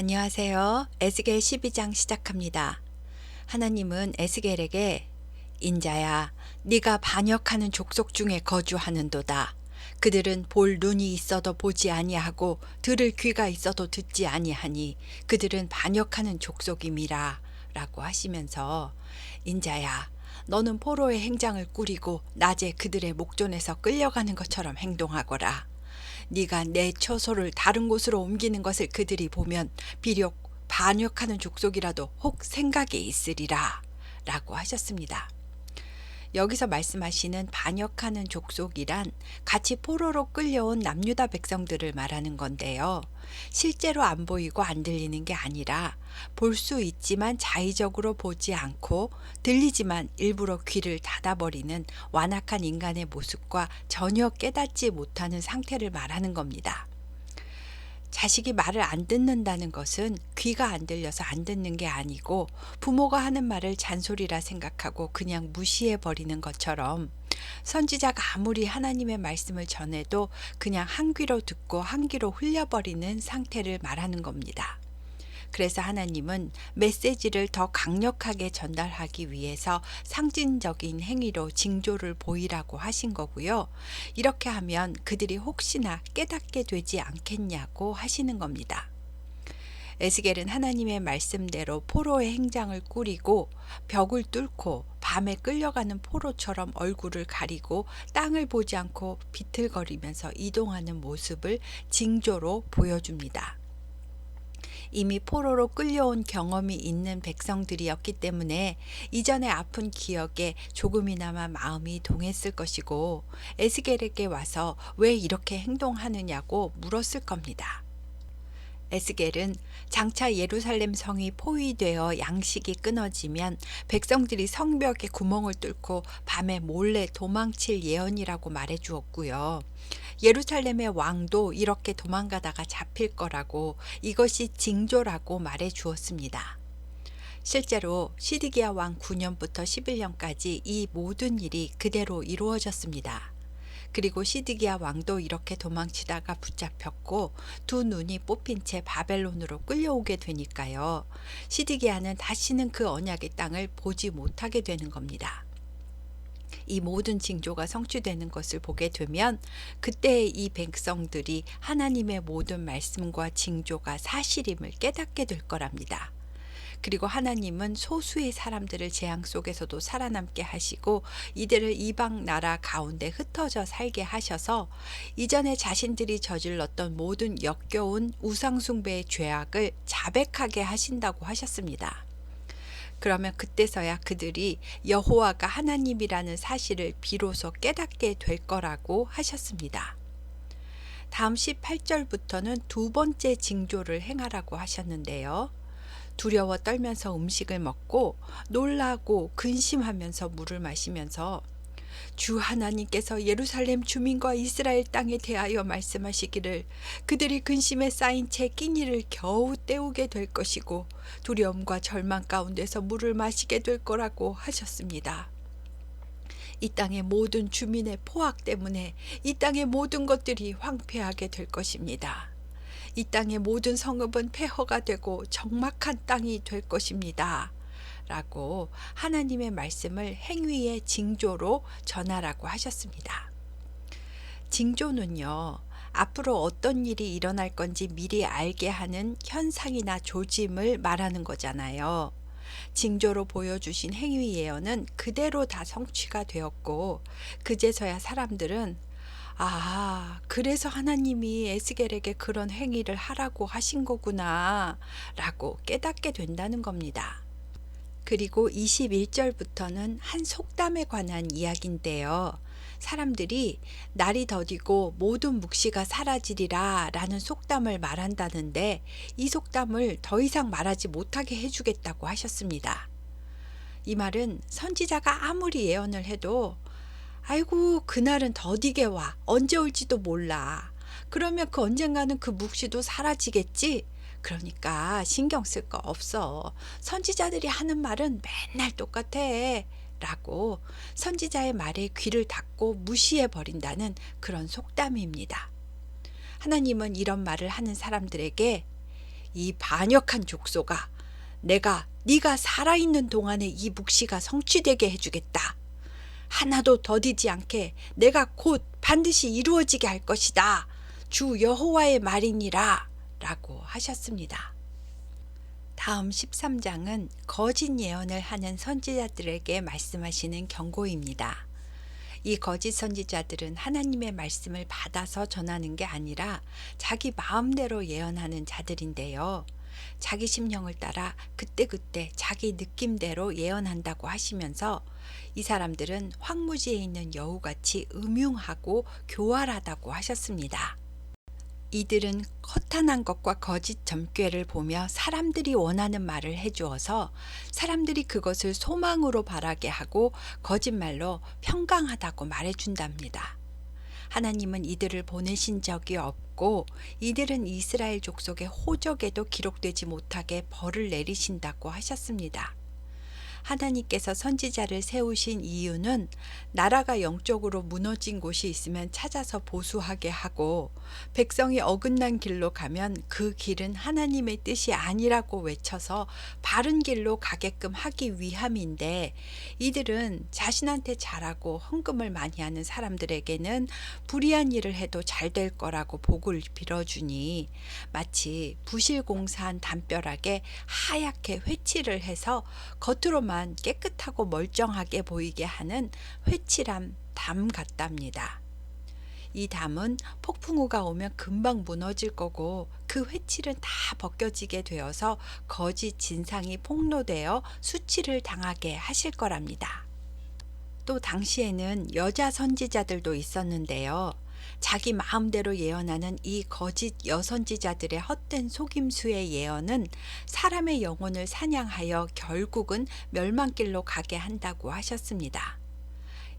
안녕하세요. 에스겔 12장 시작합니다. 하나님은 에스겔에게 인자야, 네가 반역하는 족속 중에 거주하는도다. 그들은 볼 눈이 있어도 보지 아니하고 들을 귀가 있어도 듣지 아니하니 그들은 반역하는 족속임이라 라고 하시면서 인자야, 너는 포로의 행장을 꾸리고 낮에 그들의 목전에서 끌려가는 것처럼 행동하거라. 네가 내 처소를 다른 곳으로 옮기는 것을 그들이 보면 비록 반역하는 족속이라도 혹 생각이 있으리라 라고 하셨습니다. 여기서 말씀하시는 반역하는 족속이란 같이 포로로 끌려온 남유다 백성들을 말하는 건데요. 실제로 안 보이고 안 들리는 게 아니라 볼 수 있지만 자의적으로 보지 않고 들리지만 일부러 귀를 닫아버리는 완악한 인간의 모습과 전혀 깨닫지 못하는 상태를 말하는 겁니다. 자식이 말을 안 듣는다는 것은 귀가 안 들려서 안 듣는 게 아니고 부모가 하는 말을 잔소리라 생각하고 그냥 무시해 버리는 것처럼 선지자가 아무리 하나님의 말씀을 전해도 그냥 한 귀로 듣고 한 귀로 흘려버리는 상태를 말하는 겁니다. 그래서 하나님은 메시지를 더 강력하게 전달하기 위해서 상징적인 행위로 징조를 보이라고 하신 거고요. 이렇게 하면 그들이 혹시나 깨닫게 되지 않겠냐고 하시는 겁니다. 에스겔은 하나님의 말씀대로 포로의 행장을 꾸리고 벽을 뚫고 밤에 끌려가는 포로처럼 얼굴을 가리고 땅을 보지 않고 비틀거리면서 이동하는 모습을 징조로 보여줍니다. 이미 포로로 끌려온 경험이 있는 백성들이었기 때문에 이전의 아픈 기억에 조금이나마 마음이 동했을 것이고 에스겔에게 와서 왜 이렇게 행동하느냐고 물었을 겁니다. 에스겔은 장차 예루살렘 성이 포위되어 양식이 끊어지면 백성들이 성벽에 구멍을 뚫고 밤에 몰래 도망칠 예언이라고 말해 주었고요. 예루살렘의 왕도 이렇게 도망가다가 잡힐 거라고 이것이 징조라고 말해 주었습니다. 실제로 시드기야 왕 9년부터 11년까지 이 모든 일이 그대로 이루어졌습니다. 그리고 시드기야 왕도 이렇게 도망치다가 붙잡혔고 두 눈이 뽑힌 채 바벨론으로 끌려오게 되니까요. 시드기야는 다시는 그 언약의 땅을 보지 못하게 되는 겁니다. 이 모든 징조가 성취되는 것을 보게 되면 그때 이 백성들이 하나님의 모든 말씀과 징조가 사실임을 깨닫게 될 거랍니다. 그리고 하나님은 소수의 사람들을 재앙 속에서도 살아남게 하시고 이들을 이방 나라 가운데 흩어져 살게 하셔서 이전에 자신들이 저질렀던 모든 역겨운 우상숭배의 죄악을 자백하게 하신다고 하셨습니다. 그러면 그때서야 그들이 여호와가 하나님이라는 사실을 비로소 깨닫게 될 거라고 하셨습니다. 다음 18절부터는 두 번째 징조를 행하라고 하셨는데요. 두려워 떨면서 음식을 먹고 놀라고 근심하면서 물을 마시면서 주 하나님께서 예루살렘 주민과 이스라엘 땅에 대하여 말씀하시기를 그들이 근심에 쌓인 채 끼니를 겨우 때우게 될 것이고 두려움과 절망 가운데서 물을 마시게 될 거라고 하셨습니다. 이 땅의 모든 주민의 포악 때문에 이 땅의 모든 것들이 황폐하게 될 것입니다. 이 땅의 모든 성읍은 폐허가 되고 적막한 땅이 될 것입니다. 라고 하나님의 말씀을 행위의 징조로 전하라고 하셨습니다. 징조는요, 앞으로 어떤 일이 일어날 건지 미리 알게 하는 현상이나 조짐을 말하는 거잖아요. 징조로 보여주신 행위 예언은 그대로 다 성취가 되었고 그제서야 사람들은 그래서 하나님이 에스겔에게 그런 행위를 하라고 하신 거구나 라고 깨닫게 된다는 겁니다. 그리고 21절부터는 한 속담에 관한 이야기인데요. 사람들이 날이 더디고 모든 묵시가 사라지리라 라는 속담을 말한다는데 이 속담을 더 이상 말하지 못하게 해주겠다고 하셨습니다. 이 말은 선지자가 아무리 예언을 해도 아이고 그날은 더디게 와 언제 올지도 몰라 그러면 그 언젠가는 그 묵시도 사라지겠지 그러니까 신경 쓸 거 없어 선지자들이 하는 말은 맨날 똑같아 라고 선지자의 말에 귀를 닫고 무시해 버린다는 그런 속담입니다. 하나님은 이런 말을 하는 사람들에게 이 반역한 족속아, 내가 네가 살아있는 동안에 이 묵시가 성취되게 해주겠다. 하나도 더디지 않게 내가 곧 반드시 이루어지게 할 것이다. 주 여호와의 말이니라 라고 하셨습니다. 다음 13장은 거짓 예언을 하는 선지자들에게 말씀하시는 경고입니다. 이 거짓 선지자들은 하나님의 말씀을 받아서 전하는 게 아니라 자기 마음대로 예언하는 자들인데요. 자기 심령을 따라 그때그때 자기 느낌대로 예언한다고 하시면서 이 사람들은 황무지에 있는 여우같이 음흉하고 교활하다고 하셨습니다. 이들은 허탄한 것과 거짓 점괘를 보며 사람들이 원하는 말을 해주어서 사람들이 그것을 소망으로 바라게 하고 거짓말로 평강하다고 말해준답니다. 하나님은 이들을 보내신 적이 없고 이들은 이스라엘 족속의 호적에도 기록되지 못하게 벌을 내리신다고 하셨습니다. 하나님께서 선지자를 세우신 이유는 나라가 영적으로 무너진 곳이 있으면 찾아서 보수하게 하고 백성이 어긋난 길로 가면 그 길은 하나님의 뜻이 아니라고 외쳐서 바른 길로 가게끔 하기 위함인데 이들은 자신한테 잘하고 헌금을 많이 하는 사람들에게는 불의한 일을 해도 잘 될 거라고 복을 빌어주니 마치 부실공사한 담벼락에 하얗게 회칠을 해서 겉으로만 깨끗하고 멀쩡하게 보이게 하는 회칠한 담 같답니다. 이 담은 폭풍우가 오면 금방 무너질 거고 그 회칠은 다 벗겨지게 되어서 거짓 진상이 폭로되어 수치를 당하게 하실 거랍니다. 또 당시에는 여자 선지자들도 있었는데요. 자기 마음대로 예언하는 이 거짓 여선지자들의 헛된 속임수의 예언은 사람의 영혼을 사냥하여 결국은 멸망길로 가게 한다고 하셨습니다.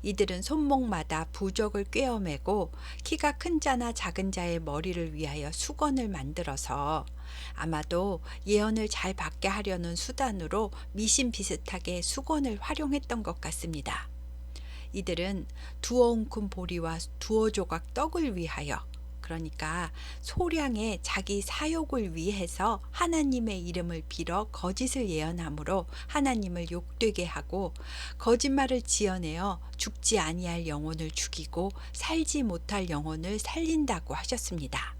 이들은 손목마다 부적을 꿰어매고 키가 큰 자나 작은 자의 머리를 위하여 수건을 만들어서 아마도 예언을 잘 받게 하려는 수단으로 미신 비슷하게 수건을 활용했던 것 같습니다. 이들은 두어 웅큼 보리와 두어 조각 떡을 위하여, 그러니까 소량의 자기 사욕을 위해서 하나님의 이름을 빌어 거짓을 예언함으로 하나님을 욕되게 하고 거짓말을 지어내어 죽지 아니할 영혼을 죽이고 살지 못할 영혼을 살린다고 하셨습니다.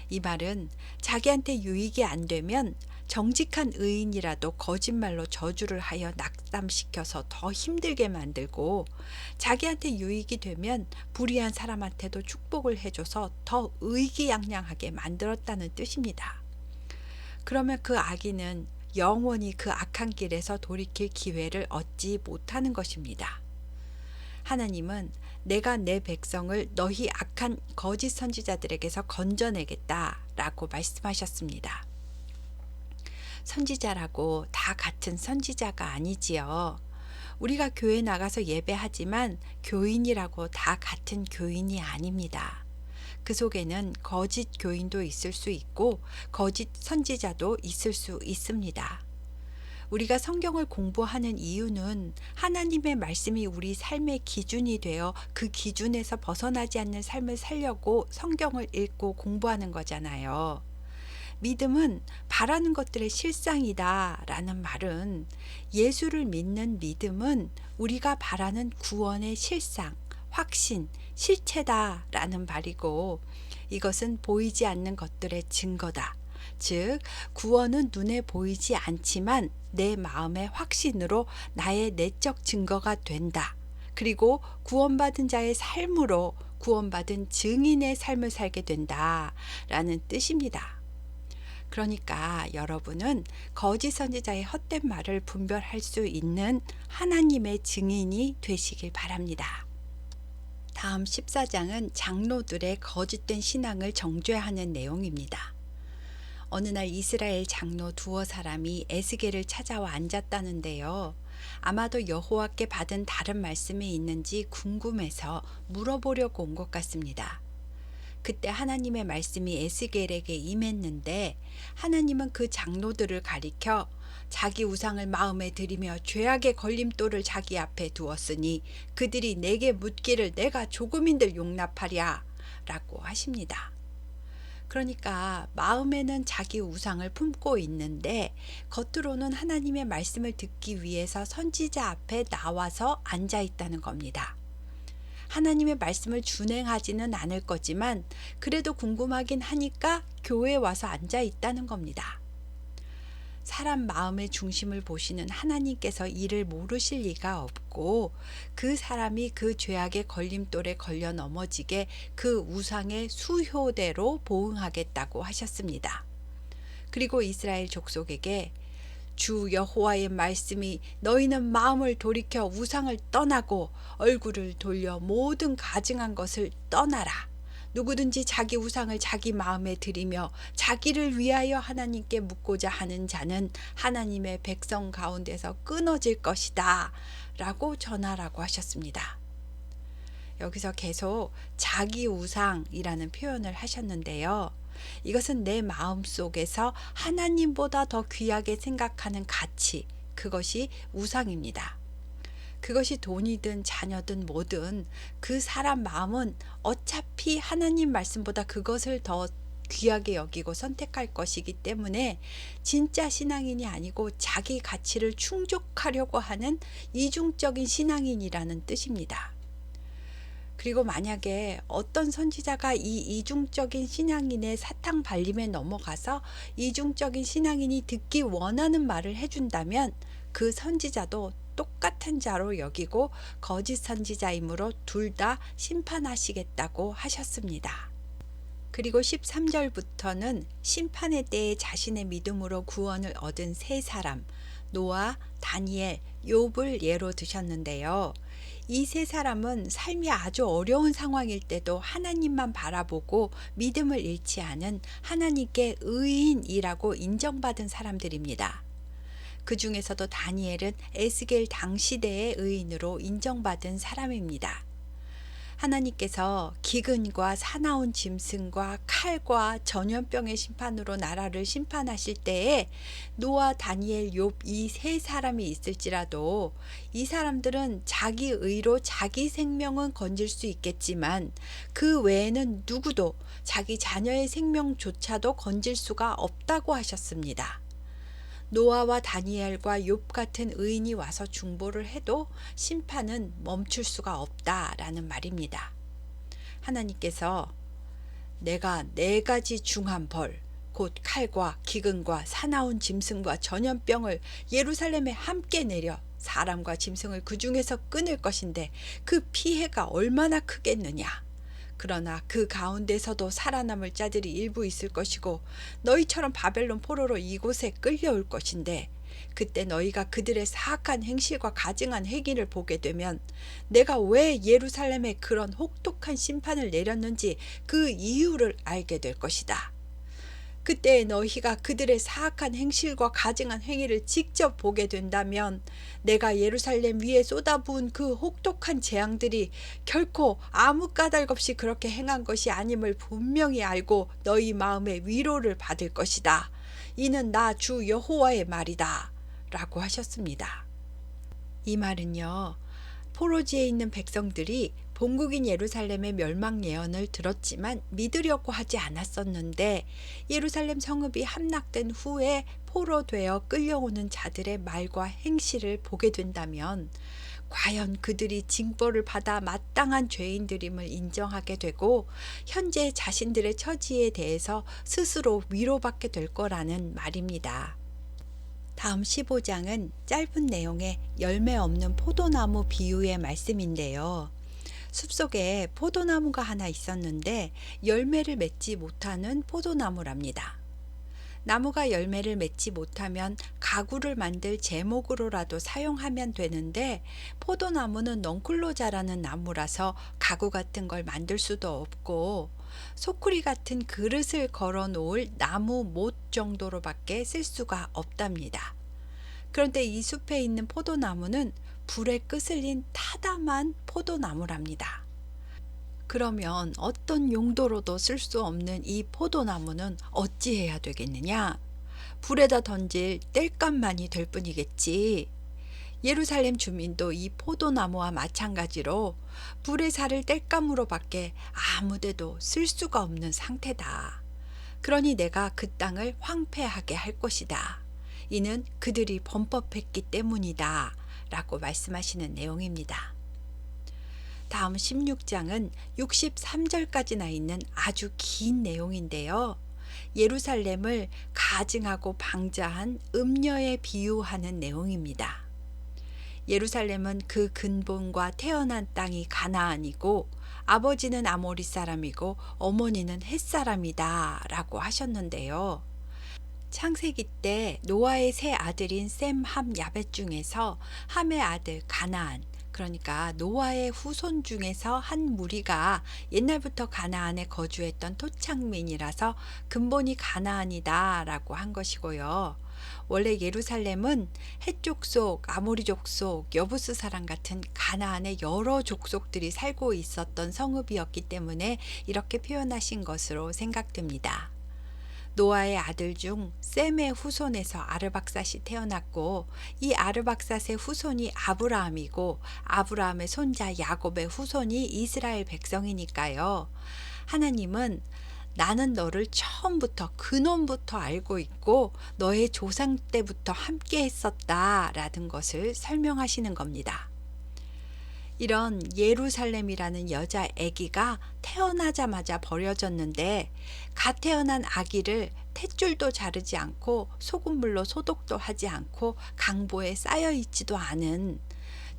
이 말은 자기한테 유익이 안 되면 정직한 의인이라도 거짓말로 저주를 하여 낙담시켜서 더 힘들게 만들고 자기한테 유익이 되면 불의한 사람한테도 축복을 해줘서 더 의기양양하게 만들었다는 뜻입니다. 그러면 그 악인은 영원히 그 악한 길에서 돌이킬 기회를 얻지 못하는 것입니다. 하나님은 내가 내 백성을 너희 악한 거짓 선지자들에게서 건져내겠다라고 말씀하셨습니다. 선지자라고 다 같은 선지자가 아니지요. 우리가 교회 나가서 예배하지만 교인이라고 다 같은 교인이 아닙니다. 그 속에는 거짓 교인도 있을 수 있고 거짓 선지자도 있을 수 있습니다. 우리가 성경을 공부하는 이유는 하나님의 말씀이 우리 삶의 기준이 되어 그 기준에서 벗어나지 않는 삶을 살려고 성경을 읽고 공부하는 거잖아요. 믿음은 바라는 것들의 실상이다 라는 말은 예수를 믿는 믿음은 우리가 바라는 구원의 실상, 확신, 실체다 라는 말이고 이것은 보이지 않는 것들의 증거다. 즉 구원은 눈에 보이지 않지만 내 마음의 확신으로 나의 내적 증거가 된다. 그리고 구원받은 자의 삶으로 구원받은 증인의 삶을 살게 된다 라는 뜻입니다. 그러니까 여러분은 거짓 선지자의 헛된 말을 분별할 수 있는 하나님의 증인이 되시길 바랍니다. 다음 14장은 장로들의 거짓된 신앙을 정죄하는 내용입니다. 어느 날 이스라엘 장로 두어 사람이 에스겔을 찾아와 앉았다는데요. 아마도 여호와께 받은 다른 말씀이 있는지 궁금해서 물어보려고 온 것 같습니다. 그때 하나님의 말씀이 에스겔에게 임했는데 하나님은 그 장로들을 가리켜 자기 우상을 마음에 들이며 죄악의 걸림돌을 자기 앞에 두었으니 그들이 내게 묻기를 내가 조금인들 용납하랴 라고 하십니다. 그러니까 마음에는 자기 우상을 품고 있는데 겉으로는 하나님의 말씀을 듣기 위해서 선지자 앞에 나와서 앉아 있다는 겁니다. 하나님의 말씀을 준행하지는 않을 거지만 그래도 궁금하긴 하니까 교회에 와서 앉아 있다는 겁니다. 사람 마음의 중심을 보시는 하나님께서 이를 모르실 리가 없고 그 사람이 그 죄악의 걸림돌에 걸려 넘어지게 그 우상의 수효대로 보응하겠다고 하셨습니다. 그리고 이스라엘 족속에게 주 여호와의 말씀이 너희는 마음을 돌이켜 우상을 떠나고 얼굴을 돌려 모든 가증한 것을 떠나라. 누구든지 자기 우상을 자기 마음에 들이며 자기를 위하여 하나님께 묻고자 하는 자는 하나님의 백성 가운데서 끊어질 것이다 라고 전하라고 하셨습니다. 여기서 계속 자기 우상이라는 표현을 하셨는데요. 이것은 내 마음속에서 하나님보다 더 귀하게 생각하는 가치, 그것이 우상입니다. 그것이 돈이든 자녀든 뭐든 그 사람 마음은 어차피 하나님 말씀보다 그것을 더 귀하게 여기고 선택할 것이기 때문에 진짜 신앙인이 아니고 자기 가치를 충족하려고 하는 이중적인 신앙인이라는 뜻입니다. 그리고 만약에 어떤 선지자가 이 이중적인 신앙인의 사탕 발림에 넘어가서 이중적인 신앙인이 듣기 원하는 말을 해준다면 그 선지자도 똑같은 자로 여기고 거짓 선지자이므로 둘 다 심판하시겠다고 하셨습니다. 그리고 13절부터는 심판의 때에 자신의 믿음으로 구원을 얻은 세 사람, 노아, 다니엘, 욥을 예로 드셨는데요. 이 세 사람은 삶이 아주 어려운 상황일 때도 하나님만 바라보고 믿음을 잃지 않은 하나님께 의인이라고 인정받은 사람들입니다. 그 중에서도 다니엘은 에스겔 당시대의 의인으로 인정받은 사람입니다. 하나님께서 기근과 사나운 짐승과 칼과 전염병의 심판으로 나라를 심판하실 때에 노아, 다니엘, 욥 이 세 사람이 있을지라도 이 사람들은 자기 의로 자기 생명은 건질 수 있겠지만 그 외에는 누구도 자기 자녀의 생명조차도 건질 수가 없다고 하셨습니다. 노아와 다니엘과 욥 같은 의인이 와서 중보를 해도 심판은 멈출 수가 없다라는 말입니다. 하나님께서 내가 네 가지 중한 벌, 곧 칼과 기근과 사나운 짐승과 전염병을 예루살렘에 함께 내려 사람과 짐승을 그 중에서 끊을 것인데 그 피해가 얼마나 크겠느냐. 그러나 그 가운데서도 살아남을 자들이 일부 있을 것이고 너희처럼 바벨론 포로로 이곳에 끌려올 것인데 그때 너희가 그들의 사악한 행실과 가증한 행위를 보게 되면 내가 왜 예루살렘에 그런 혹독한 심판을 내렸는지 그 이유를 알게 될 것이다. 그때 너희가 그들의 사악한 행실과 가증한 행위를 직접 보게 된다면 내가 예루살렘 위에 쏟아부은 그 혹독한 재앙들이 결코 아무 까닭 없이 그렇게 행한 것이 아님을 분명히 알고 너희 마음에 위로를 받을 것이다. 이는 나 주 여호와의 말이다. 라고 하셨습니다. 이 말은요, 포로지에 있는 백성들이 본국인 예루살렘의 멸망 예언을 들었지만 믿으려고 하지 않았었는데 예루살렘 성읍이 함락된 후에 포로되어 끌려오는 자들의 말과 행실을 보게 된다면 과연 그들이 징벌을 받아 마땅한 죄인들임을 인정하게 되고 현재 자신들의 처지에 대해서 스스로 위로받게 될 거라는 말입니다. 다음 15장은 짧은 내용의 열매 없는 포도나무 비유의 말씀인데요. 숲속에 포도나무가 하나 있었는데 열매를 맺지 못하는 포도나무랍니다. 나무가 열매를 맺지 못하면 가구를 만들 제목으로라도 사용하면 되는데 포도나무는 넝쿨로 자라는 나무라서 가구 같은 걸 만들 수도 없고 소쿠리 같은 그릇을 걸어 놓을 나무 못 정도로밖에 쓸 수가 없답니다. 그런데 이 숲에 있는 포도나무는 불에 끄슬린 타담한 포도나무랍니다. 그러면 어떤 용도로도 쓸 수 없는 이 포도나무는 어찌해야 되겠느냐? 불에다 던질 땔감만이 될 뿐이겠지. 예루살렘 주민도 이 포도나무와 마찬가지로 불에 살을 땔감으로밖에 아무데도 쓸 수가 없는 상태다. 그러니 내가 그 땅을 황폐하게 할 것이다. 이는 그들이 범법했기 때문이다. 라고 말씀하시는 내용입니다. 다음 16장은 63절까지나 있는 아주 긴 내용인데요. 예루살렘을 가증하고 방자한 음녀에 비유하는 내용입니다. 예루살렘은 그 근본과 태어난 땅이 가나안이고 아버지는 아모리 사람이고 어머니는 헷 사람이다 라고 하셨는데요. 창세기 때 노아의 세 아들인 셈, 함, 야벳 중에서 함의 아들 가나안, 그러니까 노아의 후손 중에서 한 무리가 옛날부터 가나안에 거주했던 토착민이라서 근본이 가나안이다 라고 한 것이고요. 원래 예루살렘은 헷 족속, 아모리 족속, 여부스 사람 같은 가나안의 여러 족속들이 살고 있었던 성읍이었기 때문에 이렇게 표현하신 것으로 생각됩니다. 노아의 아들 중 셈의 후손에서 아르박삿이 태어났고 이 아르박삿의 후손이 아브라함이고 아브라함의 손자 야곱의 후손이 이스라엘 백성이니까요. 하나님은 나는 너를 처음부터 근원부터 알고 있고 너의 조상 때부터 함께 했었다 라는 것을 설명하시는 겁니다. 이런 예루살렘이라는 여자 아기가 태어나자마자 버려졌는데 갓 태어난 아기를 탯줄도 자르지 않고 소금물로 소독도 하지 않고 강보에 쌓여 있지도 않은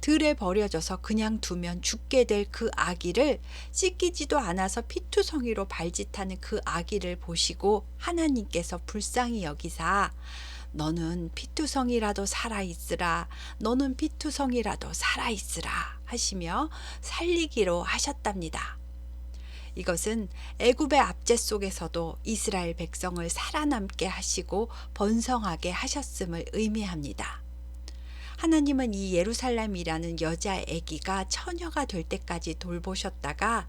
들에 버려져서 그냥 두면 죽게 될 그 아기를 씻기지도 않아서 피투성이로 발짓하는 그 아기를 보시고 하나님께서 불쌍히 여기사 너는 피투성이라도 살아있으라 너는 피투성이라도 살아있으라 하시며 살리기로 하셨답니다. 이것은 애굽의 압제 속에서도 이스라엘 백성을 살아남게 하시고 번성하게 하셨음을 의미합니다. 하나님은 이 예루살렘이라는 여자 아기가 처녀가 될 때까지 돌보셨다가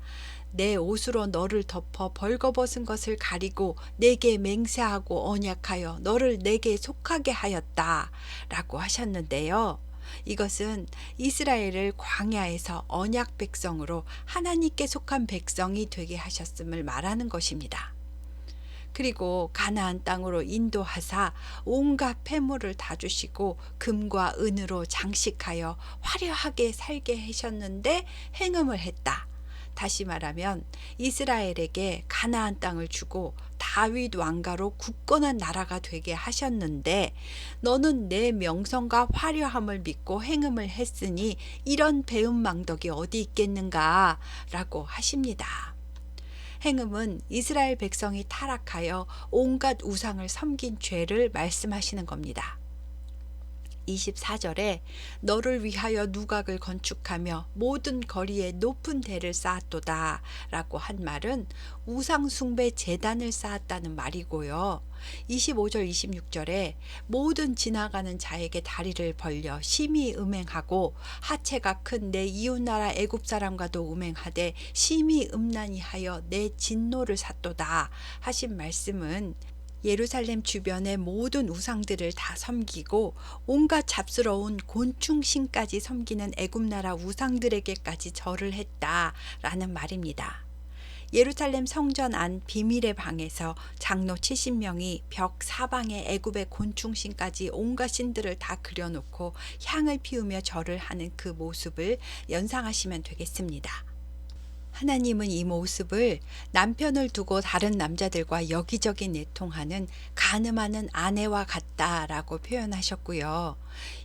내 옷으로 너를 덮어 벌거벗은 것을 가리고 내게 맹세하고 언약하여 너를 내게 속하게 하였다 라고 하셨는데요. 이것은 이스라엘을 광야에서 언약 백성으로 하나님께 속한 백성이 되게 하셨음을 말하는 것입니다. 그리고 가나안 땅으로 인도하사 온갖 폐물을 다 주시고 금과 은으로 장식하여 화려하게 살게 하셨는데 행음을 했다. 다시 말하면 이스라엘에게 가나안 땅을 주고 다윗 왕가로 굳건한 나라가 되게 하셨는데 너는 내 명성과 화려함을 믿고 행음을 했으니 이런 배은망덕이 어디 있겠는가 라고 하십니다. 행음은 이스라엘 백성이 타락하여 온갖 우상을 섬긴 죄를 말씀하시는 겁니다. 24절에 너를 위하여 누각을 건축하며 모든 거리에 높은 대를 쌓았도다 라고 한 말은 우상숭배 제단을 쌓았다는 말이고요. 25절 26절에 모든 지나가는 자에게 다리를 벌려 심히 음행하고 하체가 큰 내 이웃나라 애굽 사람과도 음행하되 심히 음란히 하여 내 진노를 샀도다 하신 말씀은 예루살렘 주변의 모든 우상들을 다 섬기고 온갖 잡스러운 곤충신까지 섬기는 애굽나라 우상들에게까지 절을 했다라는 말입니다. 예루살렘 성전 안 비밀의 방에서 장로 70명이 벽 사방에 애굽의 곤충신까지 온갖 신들을 다 그려놓고 향을 피우며 절을 하는 그 모습을 연상하시면 되겠습니다. 하나님은 이 모습을 남편을 두고 다른 남자들과 여기저기 내통하는 간음하는 아내와 같다라고 표현하셨고요.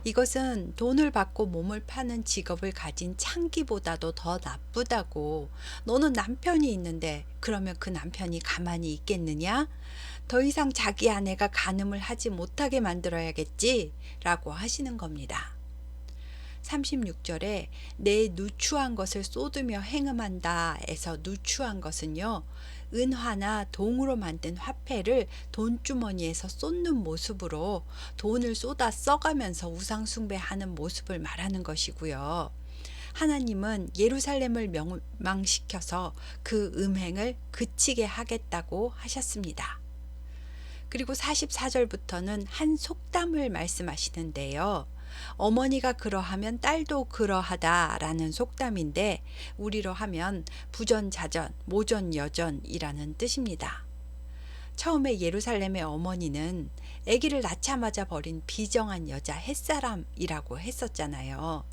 이것은 돈을 받고 몸을 파는 직업을 가진 창기보다도 더 나쁘다고. 너는 남편이 있는데 그러면 그 남편이 가만히 있겠느냐? 더 이상 자기 아내가 간음을 하지 못하게 만들어야겠지? 라고 하시는 겁니다. 36절에 내 누추한 것을 쏟으며 행음한다 에서 누추한 것은요, 은화나 동으로 만든 화폐를 돈주머니에서 쏟는 모습으로 돈을 쏟아 써가면서 우상숭배하는 모습을 말하는 것이고요. 하나님은 예루살렘을 멸망시켜서 그 음행을 그치게 하겠다고 하셨습니다. 그리고 44절부터는 한 속담을 말씀하시는데요. 어머니가 그러하면 딸도 그러하다라는 속담인데 우리로 하면 부전자전, 모전여전이라는 뜻입니다. 처음에 예루살렘의 어머니는 아기를 낳자마자 버린 비정한 여자 햇사람이라고 했었잖아요.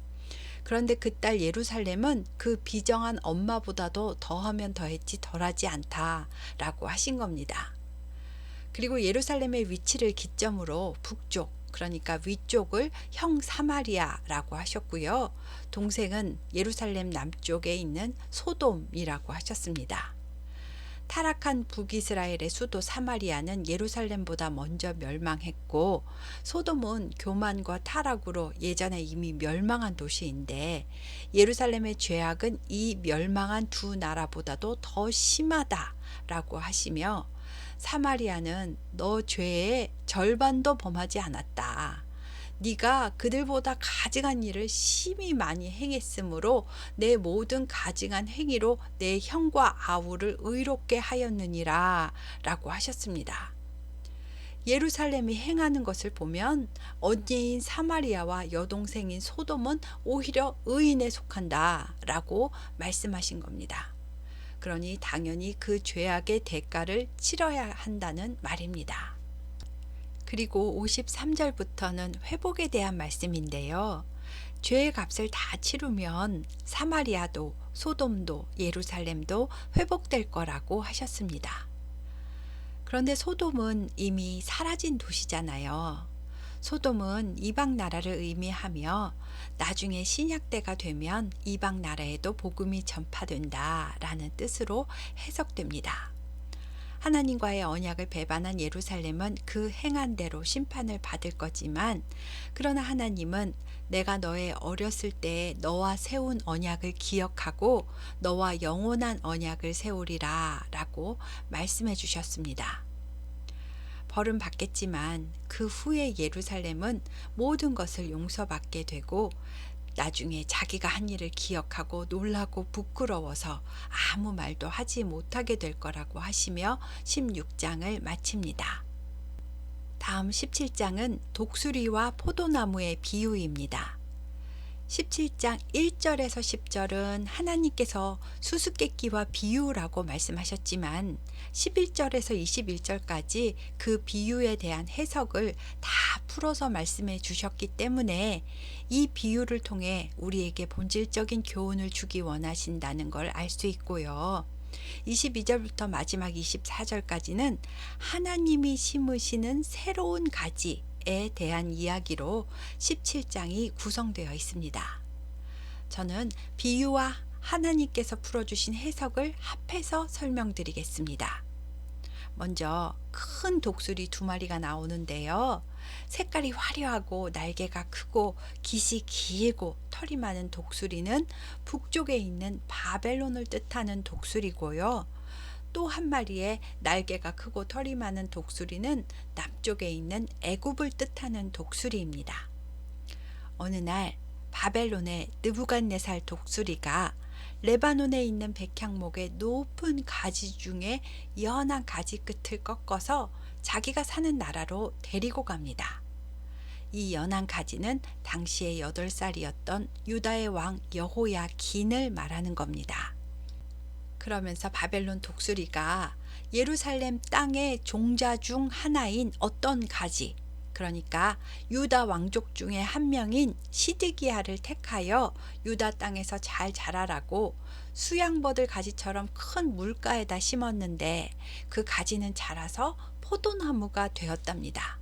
그런데 그 딸 예루살렘은 그 비정한 엄마보다도 더하면 더했지 덜하지 않다라고 하신 겁니다. 그리고 예루살렘의 위치를 기점으로 북쪽, 그러니까 위쪽을 형 사마리아라고 하셨고요. 동생은 예루살렘 남쪽에 있는 소돔이라고 하셨습니다. 타락한 북이스라엘의 수도 사마리아는 예루살렘보다 먼저 멸망했고, 소돔은 교만과 타락으로 예전에 이미 멸망한 도시인데, 예루살렘의 죄악은 이 멸망한 두 나라보다도 더 심하다라고 하시며, 사마리아는 너 죄의 절반도 범하지 않았다. 네가 그들보다 가증한 일을 심히 많이 행했으므로 내 모든 가증한 행위로 내 형과 아우를 의롭게 하였느니라 라고 하셨습니다. 예루살렘이 행하는 것을 보면 언니인 사마리아와 여동생인 소돔은 오히려 의인에 속한다 라고 말씀하신 겁니다. 그러니 당연히 그 죄악의 대가를 치러야 한다는 말입니다. 그리고 53절부터는 회복에 대한 말씀인데요. 죄의 값을 다 치르면 사마리아도 소돔도 예루살렘도 회복될 거라고 하셨습니다. 그런데 소돔은 이미 사라진 도시잖아요. 소돔은 이방 나라를 의미하며 나중에 신약 때가 되면 이방 나라에도 복음이 전파된다라는 뜻으로 해석됩니다. 하나님과의 언약을 배반한 예루살렘은 그 행한 대로 심판을 받을 거지만, 그러나 하나님은 내가 너의 어렸을 때에 너와 세운 언약을 기억하고 너와 영원한 언약을 세우리라 라고 말씀해 주셨습니다. 벌은 받겠지만 그 후에 예루살렘은 모든 것을 용서받게 되고 나중에 자기가 한 일을 기억하고 놀라고 부끄러워서 아무 말도 하지 못하게 될 거라고 하시며 16장을 마칩니다. 다음 17장은 독수리와 포도나무의 비유입니다. 17장 1절에서 10절은 하나님께서 수수께끼와 비유라고 말씀하셨지만 11절에서 21절까지 그 비유에 대한 해석을 다 풀어서 말씀해 주셨기 때문에 이 비유를 통해 우리에게 본질적인 교훈을 주기 원하신다는 걸 알 수 있고요. 22절부터 마지막 24절까지는 하나님이 심으시는 새로운 가지 에 대한 이야기로 17장이 구성되어 있습니다. 저는 비유와 하나님께서 풀어주신 해석을 합해서 설명드리겠습니다. 먼저 큰 독수리 2마리가 나오는데요. 색깔이 화려하고 날개가 크고 깃이 길고 털이 많은 독수리는 북쪽에 있는 바벨론을 뜻하는 독수리고요. 또 한 마리의 날개가 크고 털이 많은 독수리는 남쪽에 있는 애굽을 뜻하는 독수리입니다. 어느 날 바벨론의 느부갓네살 독수리가 레바논에 있는 백향목의 높은 가지 중에 연한 가지 끝을 꺾어서 자기가 사는 나라로 데리고 갑니다. 이 연한 가지는 당시의 8살이었던 유다의 왕 여호야긴을 말하는 겁니다. 그러면서 바벨론 독수리가 예루살렘 땅의 종자 중 하나인 어떤 가지, 그러니까 유다 왕족 중에 한 명인 시드기야를 택하여 유다 땅에서 잘 자라라고 수양버들 가지처럼 큰 물가에다 심었는데 그 가지는 자라서 포도나무가 되었답니다.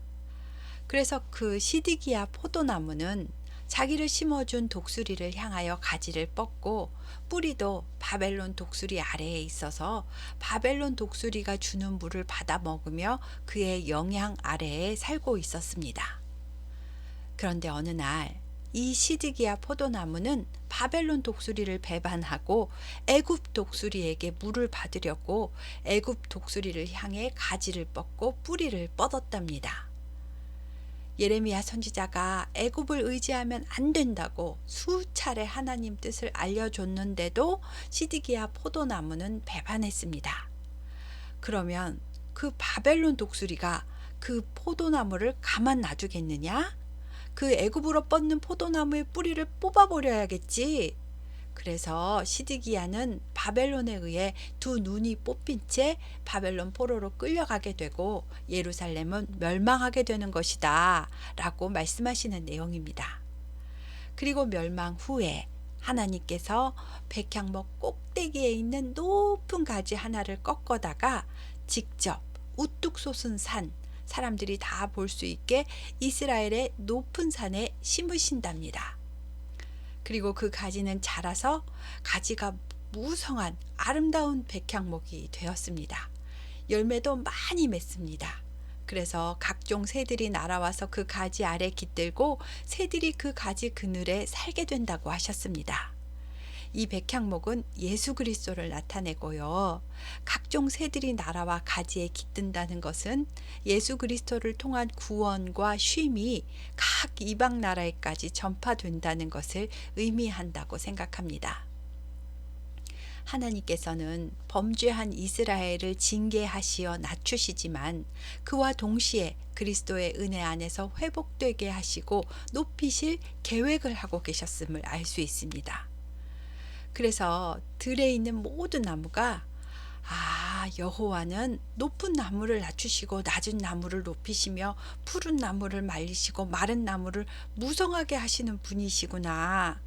그래서 그 시드기야 포도나무는 자기를 심어준 독수리를 향하여 가지를 뻗고 뿌리도 바벨론 독수리 아래에 있어서 바벨론 독수리가 주는 물을 받아 먹으며 그의 영향 아래에 살고 있었습니다. 그런데 어느 날 이 시드기야 포도나무는 바벨론 독수리를 배반하고 애굽 독수리에게 물을 받으려고 애굽 독수리를 향해 가지를 뻗고 뿌리를 뻗었답니다. 예레미야 선지자가 애굽을 의지하면 안 된다고 수차례 하나님 뜻을 알려줬는데도 시드기야 포도나무는 배반했습니다. 그러면 그 바벨론 독수리가 그 포도나무를 가만 놔두겠느냐? 그 애굽으로 뻗는 포도나무의 뿌리를 뽑아버려야겠지. 그래서 시드기야는 바벨론에 의해 두 눈이 뽑힌 채 바벨론 포로로 끌려가게 되고 예루살렘은 멸망하게 되는 것이다 라고 말씀하시는 내용입니다. 그리고 멸망 후에 하나님께서 백향목 꼭대기에 있는 높은 가지 하나를 꺾어다가 직접 우뚝 솟은 산, 사람들이 다 볼 수 있게 이스라엘의 높은 산에 심으신답니다. 그리고 그 가지는 자라서 가지가 무성한 아름다운 백향목이 되었습니다. 열매도 많이 맺습니다. 그래서 각종 새들이 날아와서 그 가지 아래 깃들고 새들이 그 가지 그늘에 살게 된다고 하셨습니다. 이 백향목은 예수 그리스도를 나타내고요. 각종 새들이 날아와 가지에 깃든다는 것은 예수 그리스도를 통한 구원과 쉼이 각 이방 나라에까지 전파된다는 것을 의미한다고 생각합니다. 하나님께서는 범죄한 이스라엘을 징계하시어 낮추시지만 그와 동시에 그리스도의 은혜 안에서 회복되게 하시고 높이실 계획을 하고 계셨음을 알 수 있습니다. 그래서 들에 있는 모든 나무가 여호와는 높은 나무를 낮추시고 낮은 나무를 높이시며 푸른 나무를 말리시고 마른 나무를 무성하게 하시는 분이시구나.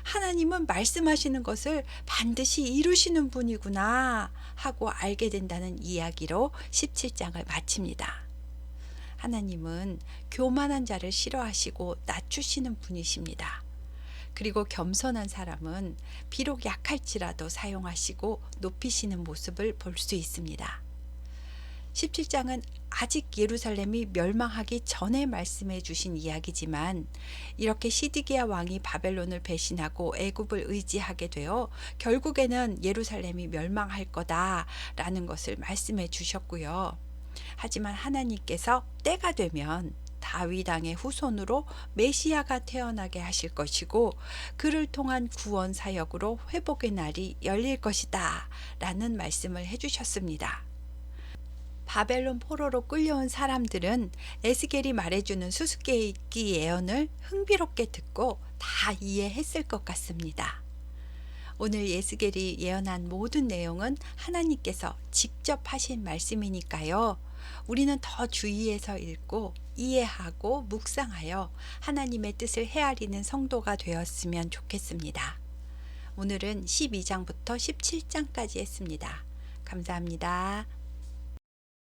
하나님은 말씀하시는 것을 반드시 이루시는 분이구나 하고 알게 된다는 이야기로 17장을 마칩니다. 하나님은 교만한 자를 싫어하시고 낮추시는 분이십니다. 그리고 겸손한 사람은 비록 약할지라도 사용하시고 높이시는 모습을 볼 수 있습니다. 17장은 아직 예루살렘이 멸망하기 전에 말씀해 주신 이야기지만 이렇게 시드기야 왕이 바벨론을 배신하고 애굽을 의지하게 되어 결국에는 예루살렘이 멸망할 거다라는 것을 말씀해 주셨고요. 하지만 하나님께서 때가 되면 다윗 왕의 후손으로 메시아가 태어나게 하실 것이고 그를 통한 구원 사역으로 회복의 날이 열릴 것이다 라는 말씀을 해주셨습니다. 바벨론 포로로 끌려온 사람들은 에스겔이 말해주는 수수께끼 예언을 흥미롭게 듣고 다 이해했을 것 같습니다. 오늘 에스겔이 예언한 모든 내용은 하나님께서 직접 하신 말씀이니까요. 우리는 더 주의해서 읽고 이해하고 묵상하여 하나님의 뜻을 헤아리는 성도가 되었으면 좋겠습니다. 오늘은 12장부터 17장까지 했습니다. 감사합니다.